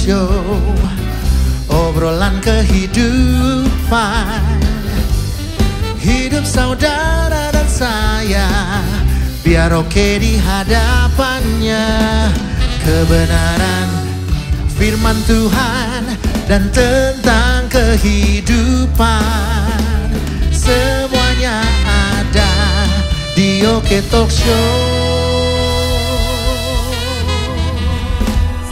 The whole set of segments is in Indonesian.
Show, obrolan kehidupan, hidup saudara dan saya, biar oke di hadapannya. Kebenaran firman Tuhan dan tentang kehidupan, semuanya ada di Oke Talk Show.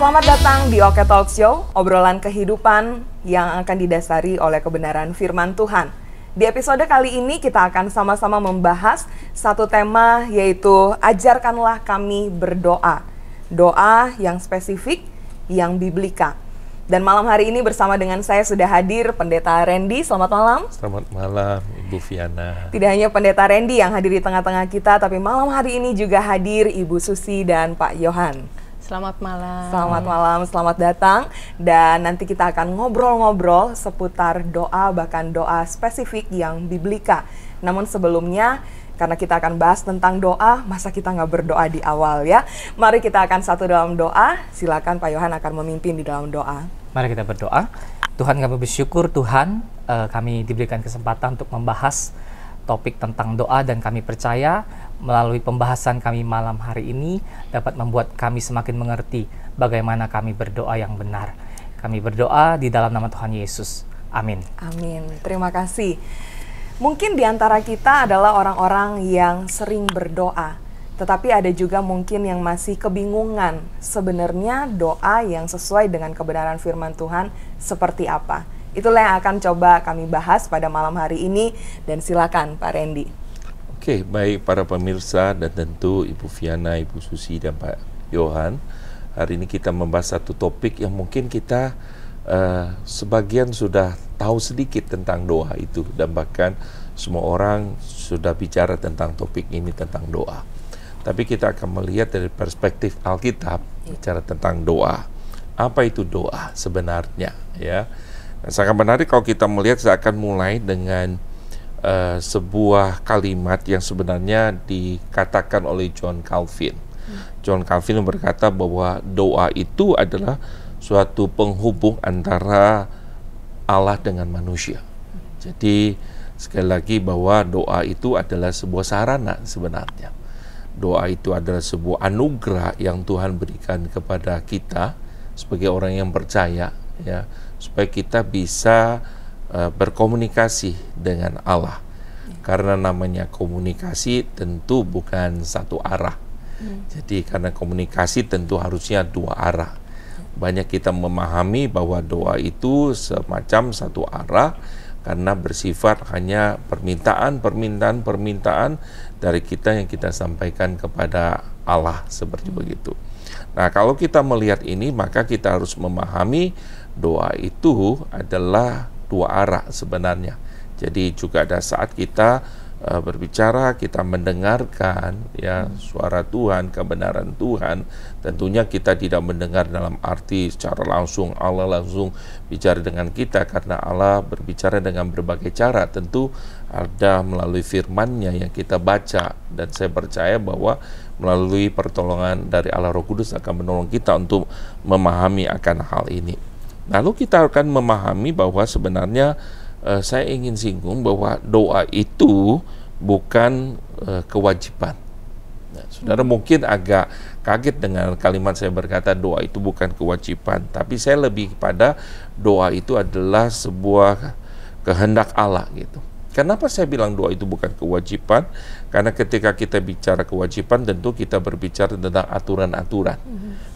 Selamat datang di Oke Talk Show, obrolan kehidupan yang akan didasari oleh kebenaran firman Tuhan. Di episode kali ini kita akan sama-sama membahas satu tema, yaitu ajarkanlah kami berdoa. Doa yang spesifik, yang biblika. Dan malam hari ini bersama dengan saya sudah hadir Pendeta Randy. Selamat malam. Selamat malam, Ibu Viana. Tidak hanya Pendeta Randy yang hadir di tengah-tengah kita, tapi malam hari ini juga hadir Ibu Susi dan Pak Yohan. Selamat malam. Selamat malam, selamat datang. Dan nanti kita akan ngobrol-ngobrol seputar doa, bahkan doa spesifik yang biblika. Namun sebelumnya, karena kita akan bahas tentang doa, masa kita nggak berdoa di awal ya? Mari kita akan satu dalam doa. Silakan Pak Yohan akan memimpin di dalam doa. Mari kita berdoa. Tuhan, kami bersyukur Tuhan, kami diberikan kesempatan untuk membahas topik tentang doa, dan kami percaya melalui pembahasan kami malam hari ini dapat membuat kami semakin mengerti bagaimana kami berdoa yang benar. Kami berdoa di dalam nama Tuhan Yesus. Amin. Amin. Terima kasih. Mungkin di antara kita adalah orang-orang yang sering berdoa, tetapi ada juga mungkin yang masih kebingungan sebenarnya doa yang sesuai dengan kebenaran firman Tuhan seperti apa. Itulah yang akan coba kami bahas pada malam hari ini, dan silakan Pak Randy. Oke, baik para pemirsa dan tentu Ibu Viana, Ibu Susi, dan Pak Yohan. Hari ini kita membahas satu topik yang mungkin kita sebagian sudah tahu sedikit tentang doa itu, dan bahkan semua orang sudah bicara tentang topik ini, tentang doa. Tapi kita akan melihat dari perspektif Alkitab, bicara tentang doa. Apa itu doa sebenarnya, ya? Nah, sangat menarik kalau kita melihat. Saya akan mulai dengan sebuah kalimat yang sebenarnya dikatakan oleh John Calvin. John Calvin berkata bahwa doa itu adalah suatu penghubung antara Allah dengan manusia. Jadi sekali lagi bahwa doa itu adalah sebuah sarana sebenarnya. Doa itu adalah sebuah anugerah yang Tuhan berikan kepada kita sebagai orang yang percaya, ya, supaya kita bisa berkomunikasi dengan Allah. Karena namanya komunikasi tentu bukan satu arah. Jadi karena komunikasi tentu harusnya dua arah. Banyak kita memahami bahwa doa itu semacam satu arah karena bersifat hanya permintaan dari kita yang kita sampaikan kepada Allah, seperti begitu. Nah, kalau kita melihat ini, maka kita harus memahami doa itu adalah dua arah sebenarnya. Jadi juga ada saat kita berbicara, kita mendengarkan ya suara Tuhan, kebenaran Tuhan. Tentunya kita tidak mendengar dalam arti secara langsung Allah langsung bicara dengan kita, karena Allah berbicara dengan berbagai cara. Tentu ada melalui firman-Nya yang kita baca, dan saya percaya bahwa melalui pertolongan dari Allah Roh Kudus akan menolong kita untuk memahami akan hal ini. Lalu kita akan memahami bahwa sebenarnya saya ingin singgung bahwa doa itu bukan kewajiban. Nah, saudara mungkin agak kaget dengan kalimat saya berkata doa itu bukan kewajiban, tapi saya lebih kepada doa itu adalah sebuah kehendak Allah gitu. Kenapa saya bilang doa itu bukan kewajiban? Karena ketika kita bicara kewajiban, tentu kita berbicara tentang aturan-aturan.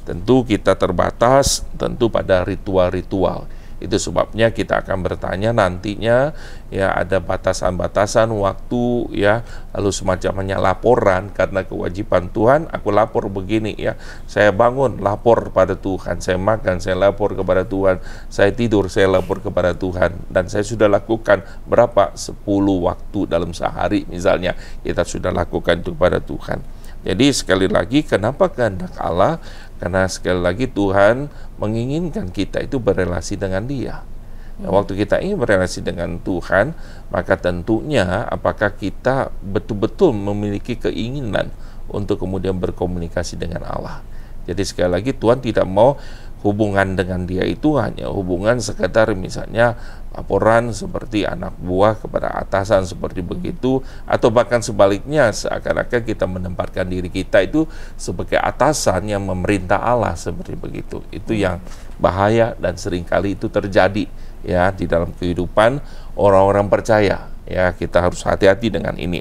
Tentu kita terbatas tentu pada ritual-ritual. Itu sebabnya kita akan bertanya nantinya, ya, ada batasan-batasan waktu, ya, lalu semacamnya laporan karena kewajiban Tuhan. Aku lapor begini, ya, saya bangun lapor pada Tuhan, saya makan saya lapor kepada Tuhan, saya tidur saya lapor kepada Tuhan, dan saya sudah lakukan berapa 10 waktu dalam sehari misalnya kita sudah lakukan itu kepada Tuhan. Jadi sekali lagi, kenapa kehendak Allah? Karena sekali lagi Tuhan menginginkan kita itu berelasi dengan Dia. Nah, waktu kita ingin berelasi dengan Tuhan, maka tentunya apakah kita betul-betul memiliki keinginan untuk kemudian berkomunikasi dengan Allah. Jadi sekali lagi Tuhan tidak mau hubungan dengan dia itu hanya hubungan sekedar misalnya laporan seperti anak buah kepada atasan seperti begitu, atau bahkan sebaliknya seakan-akan kita menempatkan diri kita itu sebagai atasan yang memerintah Allah seperti begitu. Itu yang bahaya dan seringkali itu terjadi ya di dalam kehidupan orang-orang percaya. Ya, kita harus hati-hati dengan ini.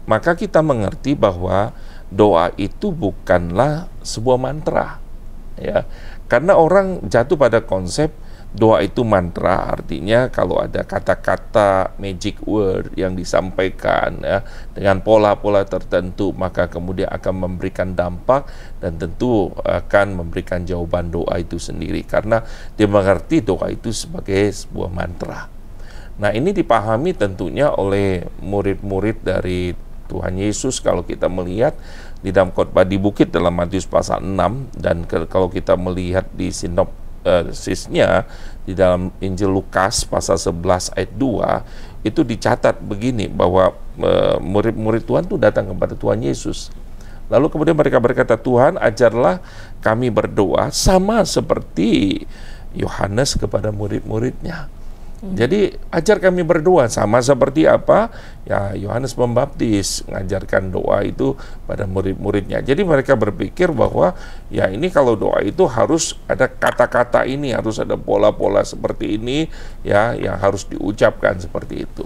Maka kita mengerti bahwa doa itu bukanlah sebuah mantra. Ya, karena orang jatuh pada konsep doa itu mantra, artinya kalau ada kata-kata magic word yang disampaikan ya dengan pola-pola tertentu, maka kemudian akan memberikan dampak dan tentu akan memberikan jawaban doa itu sendiri, karena dia mengerti doa itu sebagai sebuah mantra. Nah, ini dipahami tentunya oleh murid-murid dari Tuhan Yesus kalau kita melihat di dalam khotbah di bukit dalam Matius pasal 6, dan kalau kita melihat di sinopsisnya di dalam Injil Lukas pasal 11 ayat 2 itu dicatat begini bahwa murid-murid Tuhan itu datang kepada Tuhan Yesus. Lalu kemudian mereka berkata, Tuhan ajarlah kami berdoa sama seperti Yohanes kepada murid-muridnya. Jadi ajar kami berdoa sama seperti apa ya Yohanes Pembaptis mengajarkan doa itu pada murid-muridnya. Jadi mereka berpikir bahwa ya ini kalau doa itu harus ada kata-kata ini, harus ada pola-pola seperti ini ya yang harus diucapkan seperti itu.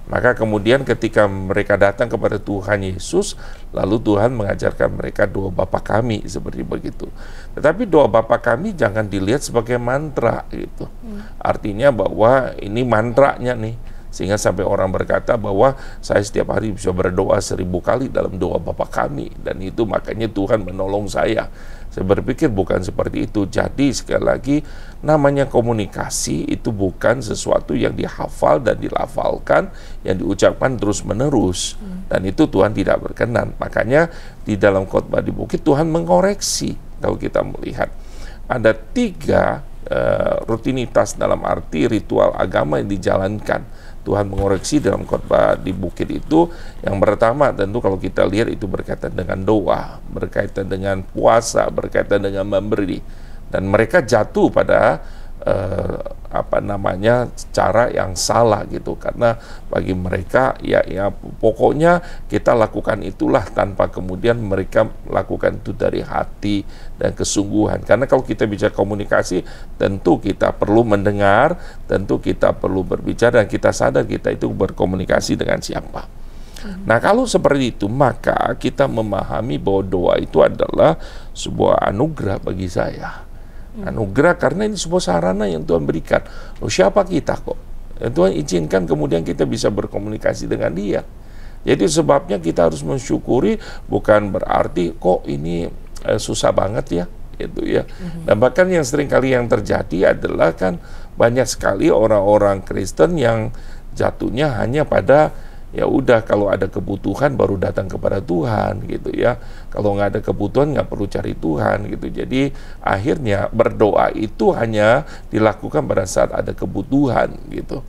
Maka kemudian ketika mereka datang kepada Tuhan Yesus, lalu Tuhan mengajarkan mereka doa Bapa kami seperti begitu. Tetapi doa Bapa kami jangan dilihat sebagai mantra gitu. Artinya bahwa ini mantranya nih, sehingga sampai orang berkata bahwa saya setiap hari bisa berdoa 1000 kali dalam doa Bapa kami, dan itu makanya Tuhan menolong saya. Saya berpikir bukan seperti itu. Jadi sekali lagi, namanya komunikasi itu bukan sesuatu yang dihafal dan dilafalkan, yang diucapkan terus-menerus. Dan itu Tuhan tidak berkenan. Makanya di dalam khotbah di bukit Tuhan mengoreksi. Kalau kita melihat ada 3 rutinitas dalam arti ritual agama yang dijalankan. Tuhan mengoreksi dalam khotbah di bukit itu. Yang pertama tentu kalau kita lihat itu berkaitan dengan doa, berkaitan dengan puasa, berkaitan dengan memberi. Dan mereka jatuh pada cara yang salah gitu, karena bagi mereka ya pokoknya kita lakukan itulah tanpa kemudian mereka lakukan itu dari hati dan kesungguhan. Karena kalau kita bicara komunikasi, tentu kita perlu mendengar, tentu kita perlu berbicara, dan kita sadar kita itu berkomunikasi dengan siapa. Nah, kalau seperti itu, maka kita memahami bahwa doa itu adalah sebuah anugerah bagi saya. Anugerah karena ini sebuah sarana yang Tuhan berikan. Loh, siapa kita kok? Tuhan izinkan kemudian kita bisa berkomunikasi dengan Dia. Jadi sebabnya kita harus mensyukuri, bukan berarti kok ini susah banget ya, itu ya. Dan bahkan yang sering kali yang terjadi adalah kan banyak sekali orang-orang Kristen yang jatuhnya hanya pada ya udah kalau ada kebutuhan baru datang kepada Tuhan gitu ya. Kalau nggak ada kebutuhan nggak perlu cari Tuhan gitu. Jadi akhirnya berdoa itu hanya dilakukan pada saat ada kebutuhan gitu.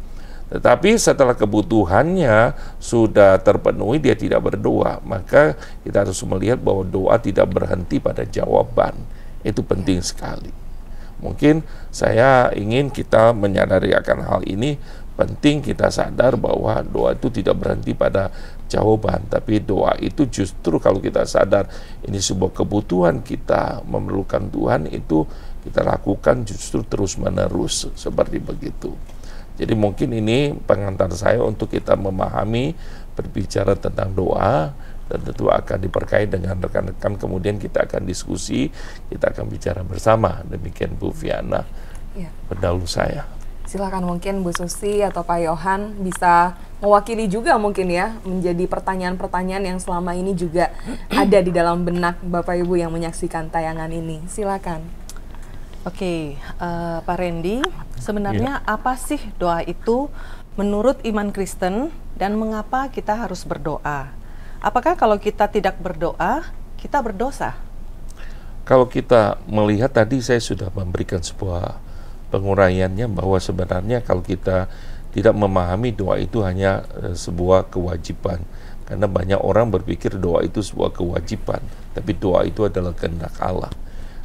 Tetapi setelah kebutuhannya sudah terpenuhi, dia tidak berdoa. Maka kita harus melihat bahwa doa tidak berhenti pada jawaban. Itu penting sekali. Mungkin saya ingin kita menyadari akan hal ini. Penting kita sadar bahwa doa itu tidak berhenti pada jawaban, tapi doa itu justru kalau kita sadar ini sebuah kebutuhan kita memerlukan Tuhan, itu kita lakukan justru terus-menerus seperti begitu. Jadi mungkin ini pengantar saya untuk kita memahami berbicara tentang doa, dan tentu akan diperkait dengan rekan-rekan, kemudian kita akan diskusi, kita akan bicara bersama. Demikian Bu Viana, pendahulu saya. Silakan mungkin Bu Susi atau Pak Yohan bisa mewakili juga mungkin ya, menjadi pertanyaan-pertanyaan yang selama ini juga ada di dalam benak Bapak Ibu yang menyaksikan tayangan ini. Silakan. Oke, Pak Randy, sebenarnya apa sih doa itu menurut iman Kristen, dan mengapa kita harus berdoa? Apakah kalau kita tidak berdoa, kita berdosa? Kalau kita melihat tadi saya sudah memberikan sebuah penguraiannya bahwa sebenarnya kalau kita tidak memahami doa itu hanya sebuah kewajiban, karena banyak orang berpikir doa itu sebuah kewajiban, tapi doa itu adalah kehendak Allah.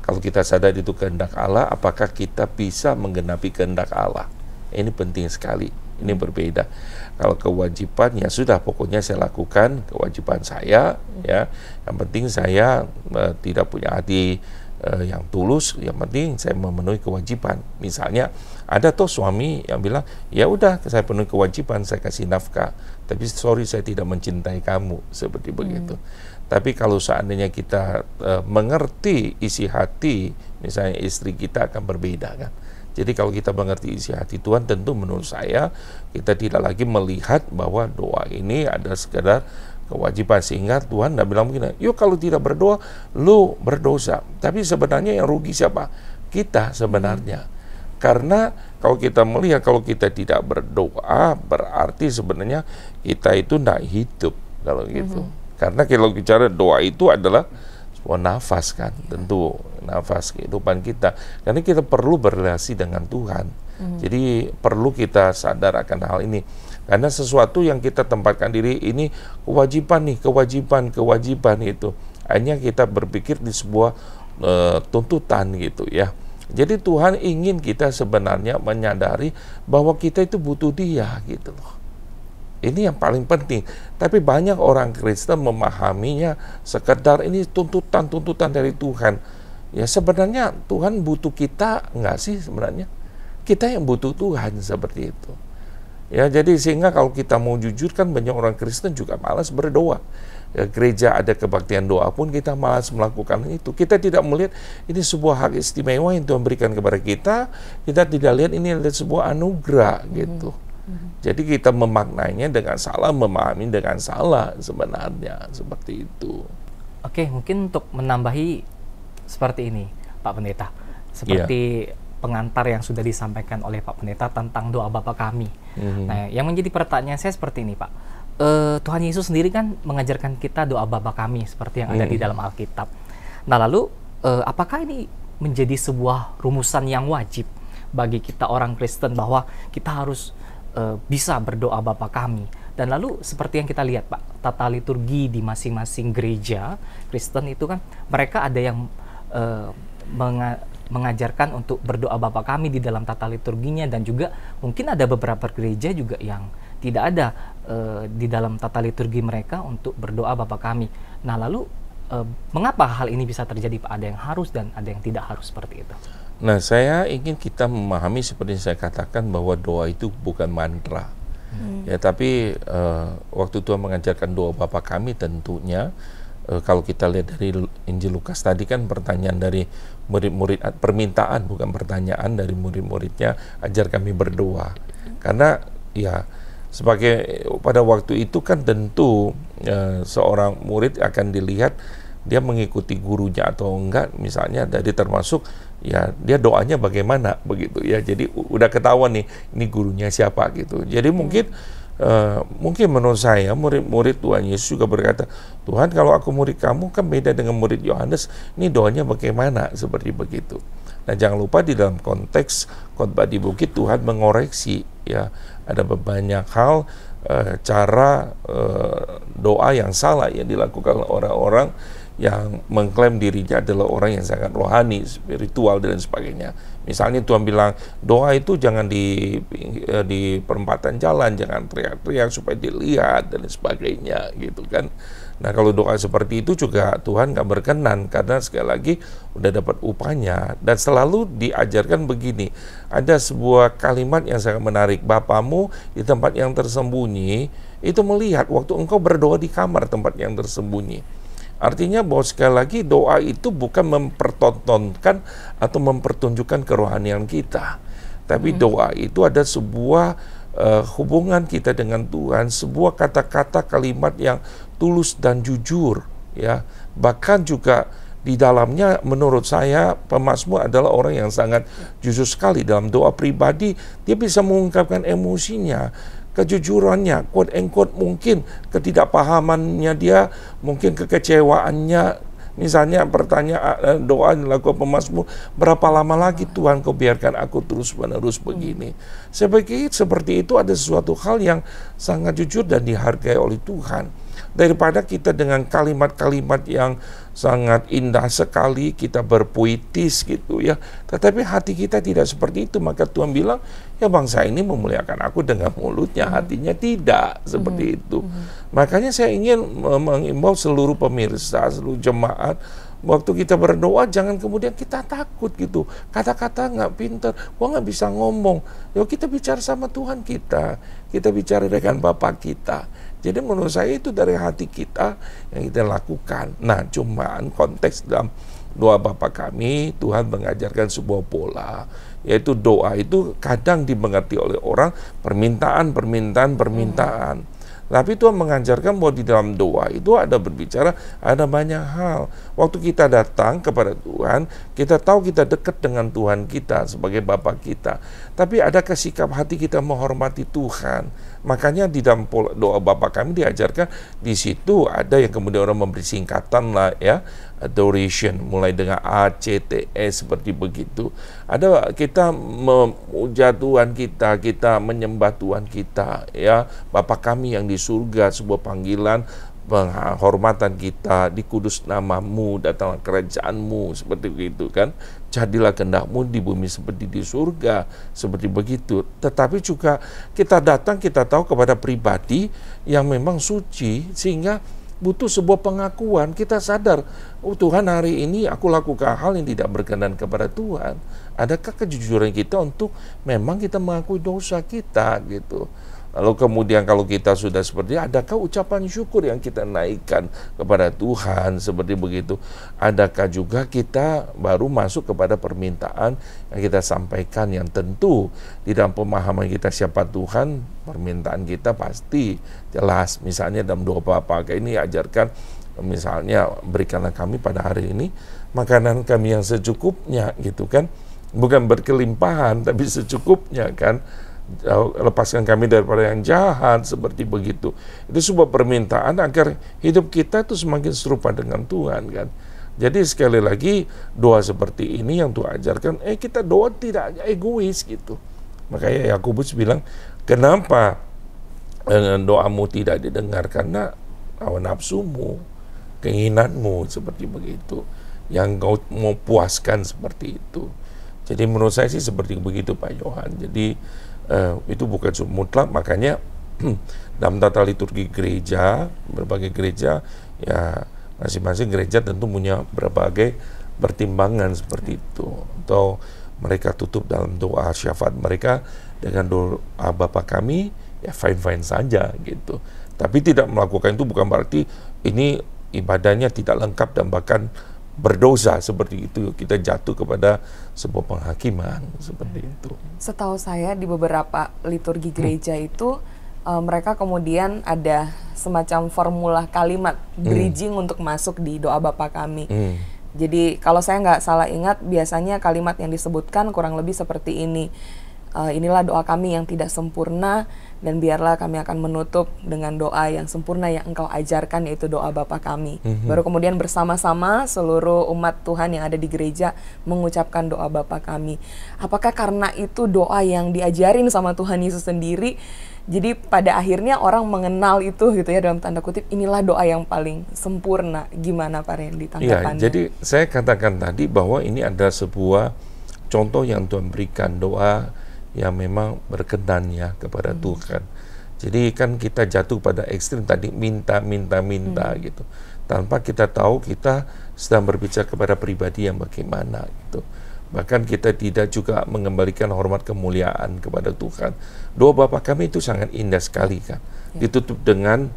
Kalau kita sadar itu kehendak Allah, apakah kita bisa menggenapi kehendak Allah? Ini penting sekali. Ini berbeda. Kalau kewajiban, ya sudah, pokoknya saya lakukan kewajiban saya, ya. Yang penting saya tidak punya hati yang tulus, yang penting saya memenuhi kewajiban. Misalnya ada tuh suami yang bilang, ya udah saya penuhi kewajiban, saya kasih nafkah, tapi sorry saya tidak mencintai kamu, seperti begitu. Tapi kalau seandainya kita mengerti isi hati, misalnya istri kita akan berbeda kan. Jadi kalau kita mengerti isi hati Tuhan, tentu menurut saya kita tidak lagi melihat bahwa doa ini adalah sekedar kewajiban, sehingga Tuhan tidak bilang begini, yuk kalau tidak berdoa, lu berdosa. Tapi sebenarnya yang rugi siapa? Kita sebenarnya. Karena kalau kita melihat, kalau kita tidak berdoa, berarti sebenarnya kita itu tidak hidup, kalau gitu. Karena kalau bicara doa itu adalah sebuah nafas kan, tentu nafas kehidupan kita. Karena kita perlu berrelasi dengan Tuhan. Jadi perlu kita sadar akan hal ini. Karena sesuatu yang kita tempatkan diri ini kewajiban nih, kewajiban itu. Hanya kita berpikir di sebuah tuntutan gitu ya. Jadi Tuhan ingin kita sebenarnya menyadari bahwa kita itu butuh Dia gitu loh. Ini yang paling penting. Tapi banyak orang Kristen memahaminya sekedar ini tuntutan dari Tuhan. Ya sebenarnya Tuhan butuh kita enggak sih sebenarnya? Kita yang butuh Tuhan seperti itu. Ya jadi sehingga kalau kita mau jujur kan banyak orang Kristen juga malas berdoa. Ya, gereja ada kebaktian doa pun kita malas melakukan itu. Kita tidak melihat ini sebuah hak istimewa yang Tuhan berikan kepada kita. Kita tidak lihat ini adalah sebuah anugerah gitu. Jadi kita memaknainya dengan salah, memahami dengan salah sebenarnya, seperti itu. Oke, mungkin untuk menambahi seperti ini, Pak Pendeta. Seperti pengantar yang sudah disampaikan oleh Pak Pendeta tentang doa Bapa kami. Nah, yang menjadi pertanyaan saya seperti ini, Pak. Tuhan Yesus sendiri kan mengajarkan kita doa Bapa kami seperti yang ada di dalam Alkitab. Nah, lalu apakah ini menjadi sebuah rumusan yang wajib bagi kita orang Kristen bahwa kita harus bisa berdoa Bapa kami? Dan lalu seperti yang kita lihat, Pak, tata liturgi di masing-masing gereja Kristen itu kan mereka ada yang mengajarkan untuk berdoa Bapa kami di dalam tata liturginya, dan juga mungkin ada beberapa gereja juga yang tidak ada di dalam tata liturgi mereka untuk berdoa Bapa kami. Nah, lalu mengapa hal ini bisa terjadi, Pak? Ada yang harus dan ada yang tidak harus seperti itu. Nah, saya ingin kita memahami seperti yang saya katakan bahwa doa itu bukan mantra. Ya, tapi waktu Tuhan mengajarkan doa Bapa kami tentunya kalau kita lihat dari Injil Lukas tadi kan pertanyaan dari murid-murid, permintaan bukan pertanyaan dari murid-muridnya, ajar kami berdoa. Karena ya sebagai pada waktu itu kan tentu seorang murid akan dilihat dia mengikuti gurunya atau enggak, misalnya dari termasuk ya dia doanya bagaimana begitu ya. Jadi udah ketahuan nih ini gurunya siapa gitu. Jadi mungkin menurut saya murid-murid Tuhan Yesus juga berkata, Tuhan kalau aku murid kamu kan beda dengan murid Yohanes, ini doanya bagaimana, seperti begitu. Nah, jangan lupa di dalam konteks khotbah di bukit Tuhan mengoreksi ya, ada banyak hal cara doa yang salah yang dilakukan orang-orang yang mengklaim dirinya adalah orang yang sangat rohani, spiritual dan sebagainya. Misalnya Tuhan bilang doa itu jangan di perempatan jalan, jangan teriak-teriak supaya dilihat dan sebagainya gitu kan. Nah, kalau doa seperti itu juga Tuhan gak berkenan, karena sekali lagi udah dapat upahnya. Dan selalu diajarkan begini, ada sebuah kalimat yang sangat menarik, Bapamu di tempat yang tersembunyi itu melihat waktu engkau berdoa di kamar tempat yang tersembunyi. Artinya bahwa sekali lagi doa itu bukan mempertontonkan atau mempertunjukkan kerohanian kita, tapi doa itu ada sebuah hubungan kita dengan Tuhan, sebuah kata-kata kalimat yang tulus dan jujur ya. Bahkan juga di dalamnya menurut saya pemazmur adalah orang yang sangat jujur sekali dalam doa pribadi. Dia bisa mengungkapkan emosinya, kejujurannya, quote and quote, mungkin ketidakpahamannya dia, mungkin kekecewaannya. Misalnya pertanyaan doa dilakukan pemazmur, berapa lama lagi Tuhan kau biarkan aku terus menerus begini. Seperti itu ada sesuatu hal yang sangat jujur dan dihargai oleh Tuhan. daripada kita dengan kalimat-kalimat yang sangat indah sekali, kita berpuitis gitu ya, tetapi hati kita tidak seperti itu. Maka Tuhan bilang, ya bangsa ini memuliakan aku dengan mulutnya, hatinya tidak seperti itu. Makanya saya ingin mengimbau seluruh pemirsa, seluruh jemaat, waktu kita berdoa jangan kemudian kita takut gitu, kata-kata nggak pintar, gua nggak bisa ngomong. Yuk kita bicara sama Tuhan kita bicara dengan Bapa kita. Jadi menurut saya itu dari hati kita yang kita lakukan. Nah, cuman konteks dalam doa Bapa kami, Tuhan mengajarkan sebuah pola, yaitu doa itu kadang dimengerti oleh orang permintaan. Tapi Tuhan mengajarkan bahwa di dalam doa itu ada berbicara, ada banyak hal. Waktu kita datang kepada Tuhan, kita tahu kita dekat dengan Tuhan kita sebagai Bapa kita. Tapi adakah sikap hati kita menghormati Tuhan? Makanya di dalam doa Bapa kami diajarkan, di situ ada yang kemudian orang memberi singkatan lah ya, adoration, mulai dengan A, C, T, E, seperti begitu. Ada kita memuja Tuhan kita menyembah Tuhan kita ya, Bapa kami yang di surga, sebuah panggilan penghormatan kita, dikudus namamu, datanglah kerajaanmu, seperti begitu kan, jadilah kehendakmu di bumi seperti di surga, seperti begitu. Tetapi juga kita datang, kita tahu kepada pribadi yang memang suci, sehingga butuh sebuah pengakuan. Kita sadar, oh Tuhan, hari ini aku lakukan hal yang tidak berkenan kepada Tuhan. Adakah kejujuran kita untuk memang kita mengakui dosa kita gitu. Lalu kemudian kalau kita sudah seperti itu, adakah ucapan syukur yang kita naikkan kepada Tuhan seperti begitu? Adakah juga kita baru masuk kepada permintaan yang kita sampaikan, yang tentu di dalam pemahaman kita siapa Tuhan, permintaan kita pasti jelas. Misalnya dalam doa Bapa ini ajarkan, misalnya berikanlah kami pada hari ini makanan kami yang secukupnya gitu kan, bukan berkelimpahan tapi secukupnya kan. Lepaskan kami daripada yang jahat, seperti begitu. Itu sebuah permintaan agar hidup kita itu semakin serupa dengan Tuhan kan. Jadi sekali lagi doa seperti ini yang Tuhan ajarkan, kita doa tidak egois gitu. Makanya Yakobus bilang, kenapa doamu tidak didengar? Karena hawa nafsumu, keinginanmu, seperti begitu, yang kau mau puaskan seperti itu. Jadi menurut saya sih seperti begitu Pak Yohan. Jadi itu bukan mutlak, makanya dalam tata liturgi gereja, berbagai gereja ya masing-masing gereja tentu punya berbagai pertimbangan seperti itu, atau mereka tutup dalam doa syafaat mereka dengan doa Bapa kami, ya fine-fine saja gitu. Tapi tidak melakukan itu bukan berarti ini ibadahnya tidak lengkap dan bahkan berdosa, seperti itu kita jatuh kepada sebuah penghakiman seperti itu. Setahu saya di beberapa liturgi gereja itu mereka kemudian ada semacam formula kalimat bridging untuk masuk di doa Bapa kami. Jadi kalau saya nggak salah ingat, biasanya kalimat yang disebutkan kurang lebih seperti ini. Inilah doa kami yang tidak sempurna, dan biarlah kami akan menutup dengan doa yang sempurna yang Engkau ajarkan, yaitu doa Bapa kami. Baru kemudian bersama-sama seluruh umat Tuhan yang ada di gereja mengucapkan doa Bapa kami. Apakah karena itu doa yang diajarin sama Tuhan Yesus sendiri, jadi pada akhirnya orang mengenal itu gitu ya, dalam tanda kutip, inilah doa yang paling sempurna? Gimana Pak Randy tanggapannya? Ya, jadi saya katakan tadi bahwa ini ada sebuah contoh yang Tuhan berikan, doa yang memang berkenan ya kepada Tuhan. Jadi kan kita jatuh pada ekstrim tadi, minta gitu, tanpa kita tahu kita sedang berbicara kepada pribadi yang bagaimana gitu. Bahkan kita tidak juga mengembalikan hormat kemuliaan kepada Tuhan. Doa Bapa kami itu sangat indah sekali kan, ditutup dengan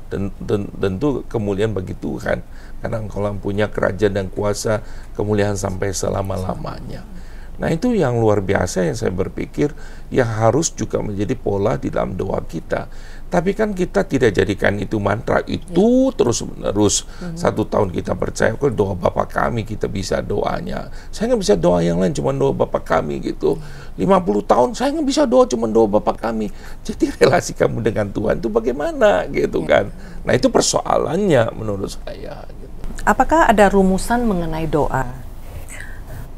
tentu kemuliaan bagi Tuhan, karena Engkau punya kerajaan dan kuasa kemuliaan sampai selama-lamanya. Nah itu yang luar biasa yang saya berpikir yang harus juga menjadi pola di dalam doa kita. Tapi kan kita tidak jadikan itu mantra itu terus-menerus. 1 tahun kita percaya kalau doa Bapa kami kita bisa doanya. Saya nggak bisa doa yang lain, cuma doa Bapa kami gitu. 50 tahun saya nggak bisa doa, cuma doa Bapa kami. Jadi relasi kamu dengan Tuhan itu bagaimana gitu kan. Nah itu persoalannya menurut saya gitu. Apakah ada rumusan mengenai doa?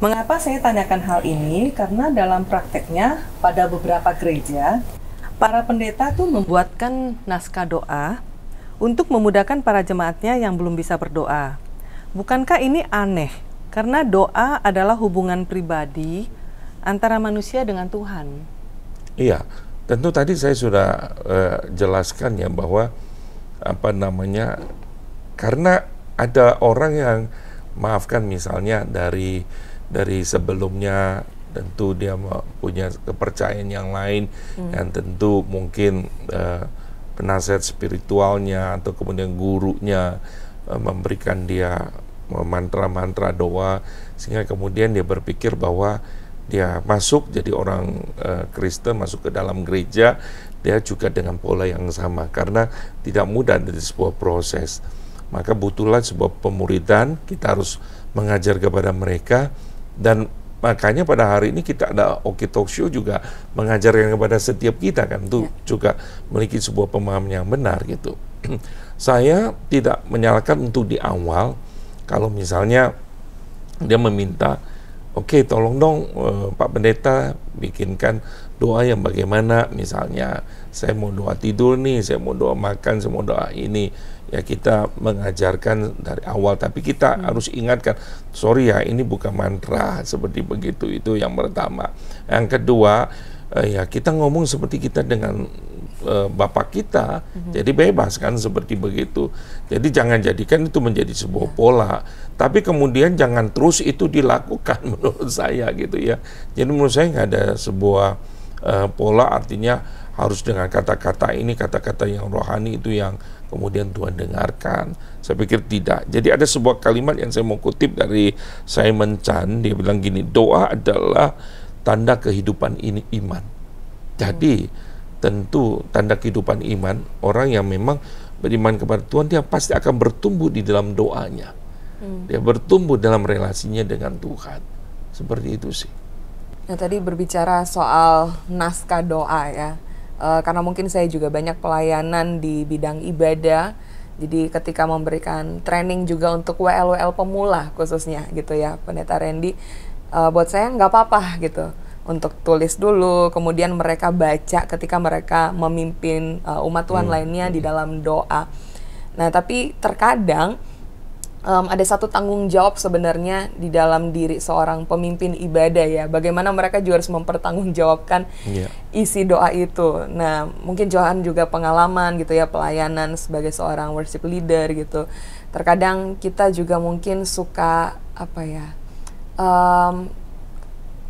Mengapa saya tanyakan hal ini? Karena dalam prakteknya pada beberapa gereja, para pendeta tuh membuatkan naskah doa untuk memudahkan para jemaatnya yang belum bisa berdoa. Bukankah ini aneh? Karena doa adalah hubungan pribadi antara manusia dengan Tuhan. Iya, tentu tadi saya sudah jelaskan ya bahwa karena ada orang yang maafkan misalnya dari sebelumnya, tentu dia punya kepercayaan yang lain, dan tentu mungkin penasihat spiritualnya atau kemudian gurunya memberikan dia mantra-mantra doa, sehingga kemudian dia berpikir bahwa dia masuk jadi orang Kristen, masuk ke dalam gereja, dia juga dengan pola yang sama, karena tidak mudah dari sebuah proses. Maka butuhlah sebuah pemuridan, kita harus mengajar kepada mereka, dan makanya pada hari ini kita ada Oke Talk Show juga mengajarkan kepada setiap kita kan, untuk juga memiliki sebuah pemahaman yang benar gitu. Saya tidak menyalahkan untuk di awal, kalau misalnya dia meminta, oke, tolong dong Pak Pendeta bikinkan doa yang bagaimana, misalnya saya mau doa tidur nih, saya mau doa makan, saya mau doa ini. Ya kita mengajarkan dari awal, tapi kita harus ingatkan, sorry ya, ini bukan mantra seperti begitu. Itu yang pertama. Yang kedua, ya kita ngomong seperti kita dengan Bapak kita, jadi bebas kan seperti begitu. Jadi jangan jadikan itu menjadi sebuah pola, tapi kemudian jangan terus itu dilakukan menurut saya gitu ya. Jadi menurut saya nggak ada sebuah pola, artinya harus dengan kata-kata ini, kata-kata yang rohani itu yang kemudian Tuhan dengarkan. Saya pikir tidak. Jadi ada sebuah kalimat yang saya mau kutip dari Simon Chan, dia bilang gini, doa adalah tanda kehidupan iman. Jadi tentu tanda kehidupan iman, orang yang memang beriman kepada Tuhan, dia pasti akan bertumbuh di dalam doanya. Dia bertumbuh dalam relasinya dengan Tuhan. Seperti itu sih. Nah, tadi berbicara soal naskah doa ya. Karena mungkin saya juga banyak pelayanan di bidang ibadah, jadi ketika memberikan training juga untuk WL pemula khususnya gitu ya, Pendeta Randy, buat saya nggak apa-apa gitu untuk tulis dulu, kemudian mereka baca ketika mereka memimpin umat Tuhan lainnya di dalam doa. Nah, tapi terkadang ada satu tanggung jawab sebenarnya di dalam diri seorang pemimpin ibadah ya, bagaimana mereka juga harus mempertanggungjawabkan isi doa itu. Nah, mungkin Johan juga pengalaman gitu ya, pelayanan sebagai seorang worship leader gitu. Terkadang kita juga mungkin suka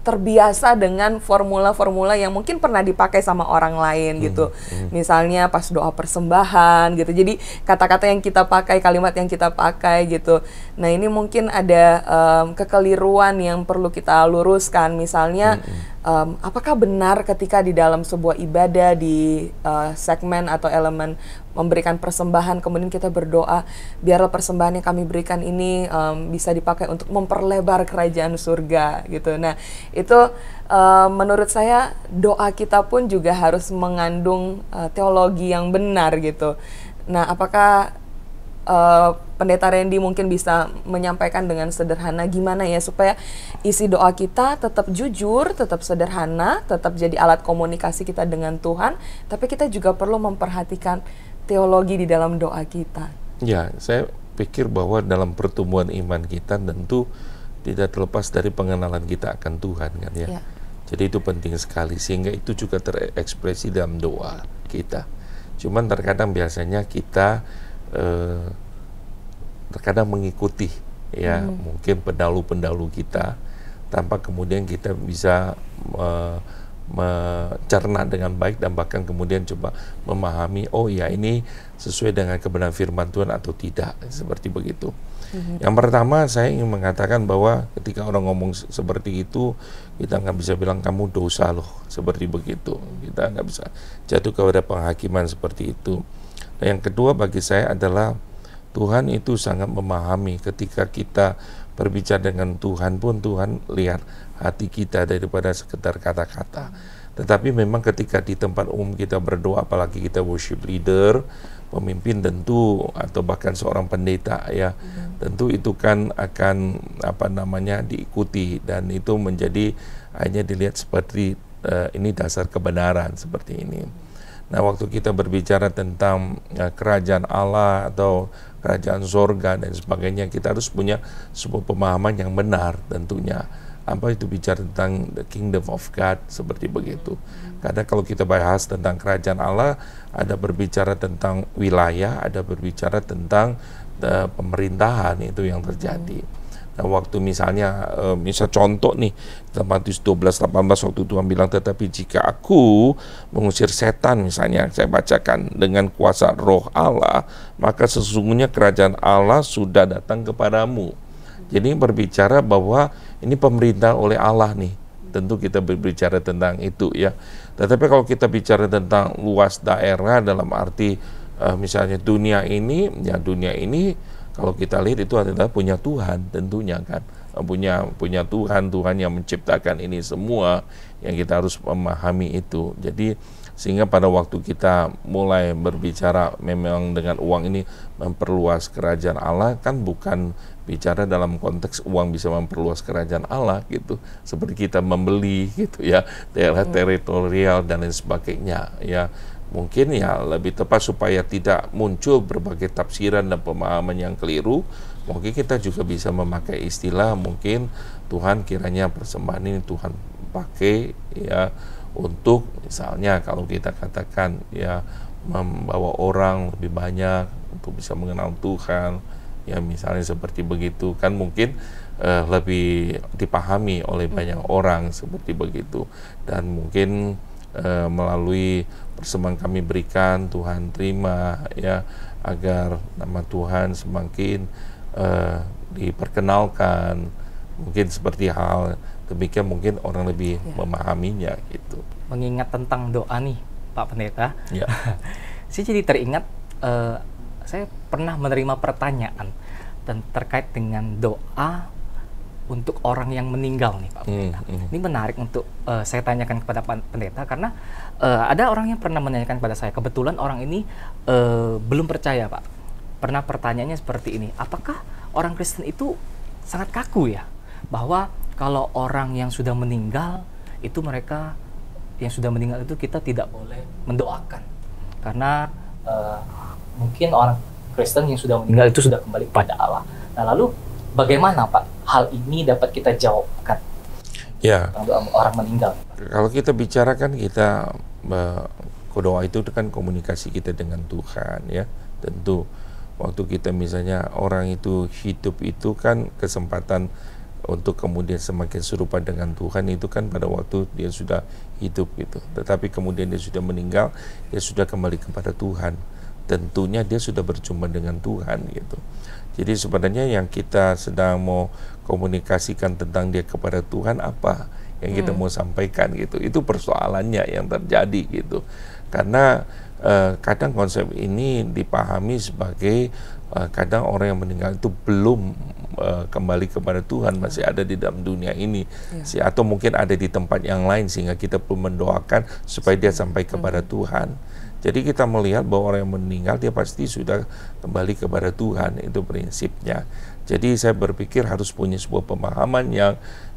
terbiasa dengan formula-formula yang mungkin pernah dipakai sama orang lain gitu. Misalnya pas doa persembahan gitu. Jadi kata-kata yang kita pakai, kalimat yang kita pakai gitu. Nah, ini mungkin ada kekeliruan yang perlu kita luruskan. Misalnya apakah benar ketika di dalam sebuah ibadah di segmen atau elemen memberikan persembahan, kemudian kita berdoa, biarlah persembahan yang kami berikan ini bisa dipakai untuk memperlebar kerajaan surga gitu. Nah, itu menurut saya doa kita pun juga harus mengandung teologi yang benar gitu. Nah, apakah Pendeta Randy mungkin bisa menyampaikan dengan sederhana gimana ya supaya isi doa kita tetap jujur, tetap sederhana, tetap jadi alat komunikasi kita dengan Tuhan, tapi kita juga perlu memperhatikan teologi di dalam doa kita. Ya, saya pikir bahwa dalam pertumbuhan iman kita tentu tidak terlepas dari pengenalan kita akan Tuhan kan ya. Jadi itu penting sekali, sehingga itu juga terekspresi dalam doa kita. Cuman terkadang biasanya kita terkadang mengikuti ya, mungkin pendahulu-pendahulu kita, tanpa kemudian kita bisa mencerna dengan baik dan bahkan kemudian coba memahami, oh ya ini sesuai dengan kebenaran firman Tuhan atau tidak, seperti begitu. Yang pertama saya ingin mengatakan bahwa ketika orang ngomong seperti itu, kita nggak bisa bilang kamu dosa loh, seperti begitu. Kita nggak bisa jatuh kepada penghakiman seperti itu. Nah, yang kedua bagi saya adalah Tuhan itu sangat memahami ketika kita berbicara dengan Tuhan pun, Tuhan lihat hati kita daripada sekedar kata-kata. Tetapi memang ketika di tempat umum kita berdoa, apalagi kita worship leader, pemimpin tentu, atau bahkan seorang pendeta ya, tentu itu kan akan diikuti, dan itu menjadi hanya dilihat seperti ini dasar kebenaran seperti ini. Nah, waktu kita berbicara tentang kerajaan Allah atau kerajaan sorga dan sebagainya, kita harus punya sebuah pemahaman yang benar tentunya. Apa itu bicara tentang the kingdom of God, seperti begitu. Karena kalau kita bahas tentang kerajaan Allah, ada berbicara tentang wilayah, ada berbicara tentang pemerintahan, itu yang terjadi. Nah, waktu misalnya, misal contoh nih, Matius 12:18 waktu Tuhan bilang, tetapi jika aku mengusir setan, misalnya saya bacakan, dengan kuasa roh Allah, maka sesungguhnya kerajaan Allah sudah datang kepadamu. Jadi berbicara bahwa ini pemerintah oleh Allah nih. Tentu kita berbicara tentang itu ya. Tetapi kalau kita bicara tentang luas daerah dalam arti misalnya dunia ini, ya dunia ini kalau kita lihat itu adalah punya Tuhan tentunya kan. Punya Tuhan yang menciptakan ini semua, yang kita harus memahami itu. Jadi sehingga pada waktu kita mulai berbicara memang dengan uang ini memperluas kerajaan Allah, kan bukan bicara dalam konteks uang bisa memperluas kerajaan Allah gitu, seperti kita membeli gitu ya, daerah teritorial dan lain sebagainya ya. Mungkin ya lebih tepat supaya tidak muncul berbagai tafsiran dan pemahaman yang keliru, mungkin kita juga bisa memakai istilah mungkin Tuhan kiranya persembahan ini Tuhan pakai ya untuk misalnya kalau kita katakan ya membawa orang lebih banyak untuk bisa mengenal Tuhan ya, misalnya seperti begitu kan, mungkin lebih dipahami oleh banyak orang seperti begitu. Dan mungkin melalui persembahan kami berikan Tuhan terima ya, agar nama Tuhan semakin diperkenalkan, mungkin seperti hal demikian mungkin orang lebih memahaminya gitu. Mengingat tentang doa nih Pak Pendeta, ya. saya jadi teringat saya pernah menerima pertanyaan dan terkait dengan doa untuk orang yang meninggal nih Pak Pendeta. Ini menarik untuk saya tanyakan kepada Pak Pendeta, karena ada orang yang pernah menanyakan kepada saya, kebetulan orang ini belum percaya Pak. Pernah pertanyaannya seperti ini, apakah orang Kristen itu sangat kaku ya, bahwa kalau orang yang sudah meninggal itu mereka yang sudah meninggal itu kita tidak boleh mendoakan karena mungkin orang Kristen yang sudah meninggal itu sudah kembali kepada Allah. Nah, lalu bagaimana Pak hal ini dapat kita jawabkan? Ya. Tentang orang meninggal. Kalau kita bicarakan kita doa itu kan komunikasi kita dengan Tuhan ya. Tentu waktu kita misalnya orang itu hidup itu kan kesempatan untuk kemudian semakin serupa dengan Tuhan itu kan pada waktu dia sudah hidup gitu. Tetapi kemudian dia sudah meninggal, dia sudah kembali kepada Tuhan. Tentunya dia sudah berjumpa dengan Tuhan gitu. Jadi sebenarnya yang kita sedang mau komunikasikan tentang dia kepada Tuhan apa yang kita mau sampaikan gitu. Itu persoalannya yang terjadi gitu. Karena kadang konsep ini dipahami sebagai kadang orang yang meninggal itu belum kembali kepada Tuhan, masih ada di dalam dunia ini atau mungkin ada di tempat yang lain sehingga kita perlu mendoakan supaya dia sampai kepada Tuhan. Jadi kita melihat bahwa orang yang meninggal dia pasti sudah kembali kepada Tuhan, itu prinsipnya. Jadi saya berpikir harus punya sebuah pemahaman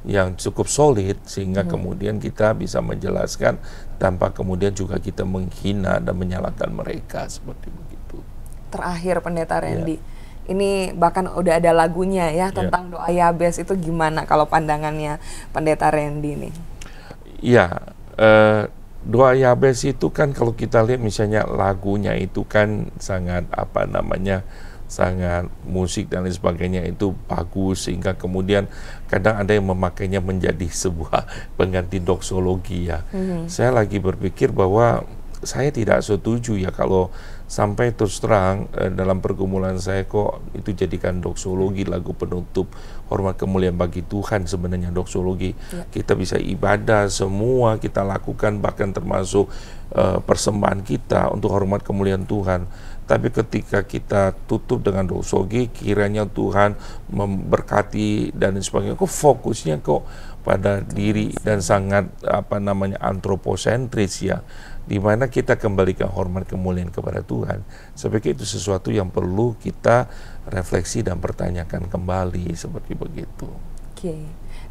yang cukup solid sehingga kemudian kita bisa menjelaskan tanpa kemudian juga kita menghina dan menyalahkan mereka seperti begitu. Terakhir Pendeta Randy, ini bahkan udah ada lagunya ya tentang doa Yabes, itu gimana kalau pandangannya Pendeta Randy nih? Iya, doa Yabes itu kan kalau kita lihat misalnya lagunya itu kan sangat sangat musik dan lain sebagainya itu bagus, sehingga kemudian kadang ada yang memakainya menjadi sebuah pengganti doksologi ya. Saya lagi berpikir bahwa saya tidak setuju ya kalau sampai terus terang dalam pergumulan saya kok itu jadikan doksologi lagu penutup hormat kemuliaan bagi Tuhan. Sebenarnya doksologi kita bisa ibadah semua kita lakukan, bahkan termasuk persembahan kita untuk hormat kemuliaan Tuhan. Tapi ketika kita tutup dengan doksologi, kiranya Tuhan memberkati dan sebagainya, kok fokusnya kok pada diri dan sangat antroposentris ya, di mana kita kembalikan hormat kemuliaan kepada Tuhan. Saya pikir itu sesuatu yang perlu kita refleksi dan pertanyakan kembali seperti begitu. Oke,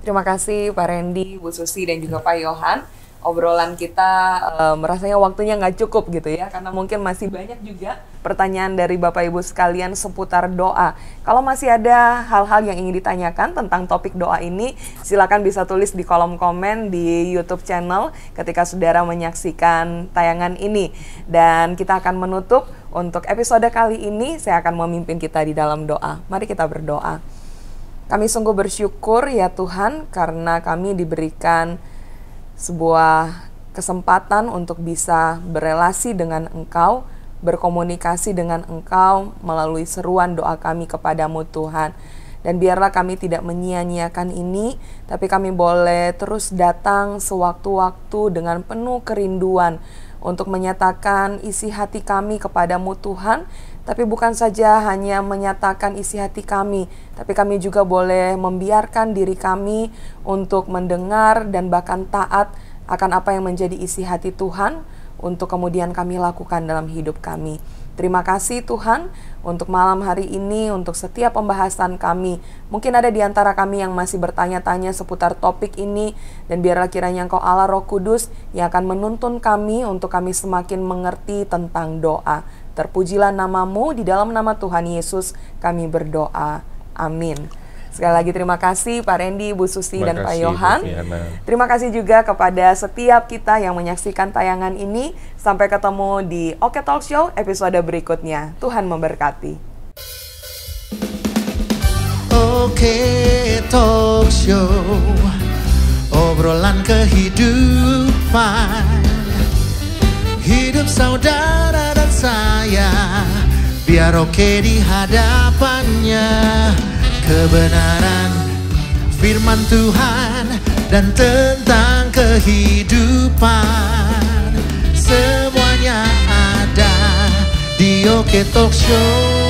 terima kasih Pak Randy, Bu Susi dan juga Pak Yohan. obrolan kita merasanya waktunya nggak cukup gitu ya, karena mungkin masih banyak juga pertanyaan dari Bapak Ibu sekalian seputar doa. Kalau masih ada hal-hal yang ingin ditanyakan tentang topik doa ini, silakan bisa tulis di kolom komen di YouTube channel ketika saudara menyaksikan tayangan ini. Dan kita akan menutup untuk episode kali ini, saya akan memimpin kita di dalam doa. Mari kita berdoa. Kami sungguh bersyukur ya Tuhan, karena kami diberikan sebuah kesempatan untuk bisa berelasi dengan Engkau, berkomunikasi dengan Engkau melalui seruan doa kami kepadamu Tuhan. Dan biarlah kami tidak menyia-nyiakan ini, tapi kami boleh terus datang sewaktu-waktu dengan penuh kerinduan untuk menyatakan isi hati kami kepadamu Tuhan. Tapi bukan saja hanya menyatakan isi hati kami, tapi kami juga boleh membiarkan diri kami untuk mendengar dan bahkan taat akan apa yang menjadi isi hati Tuhan untuk kemudian kami lakukan dalam hidup kami. Terima kasih Tuhan untuk malam hari ini, untuk setiap pembahasan kami. Mungkin ada di antara kami yang masih bertanya-tanya seputar topik ini, dan biarlah kiranya Engkau Allah Roh Kudus yang akan menuntun kami untuk kami semakin mengerti tentang doa. Terpujilah namamu, di dalam nama Tuhan Yesus kami berdoa. Amin. Sekali lagi terima kasih Pak Randy, Bu Susi, dan Pak Yohan. Terima kasih juga kepada setiap kita yang menyaksikan tayangan ini. Sampai ketemu di Oke Talk Show episode berikutnya. Tuhan memberkati. Oke Talk Show, obrolan kehidupan, hidup saudara dan saya, biar oke di hadapannya. Kebenaran firman Tuhan dan tentang kehidupan, semuanya ada di Oke Talk Show.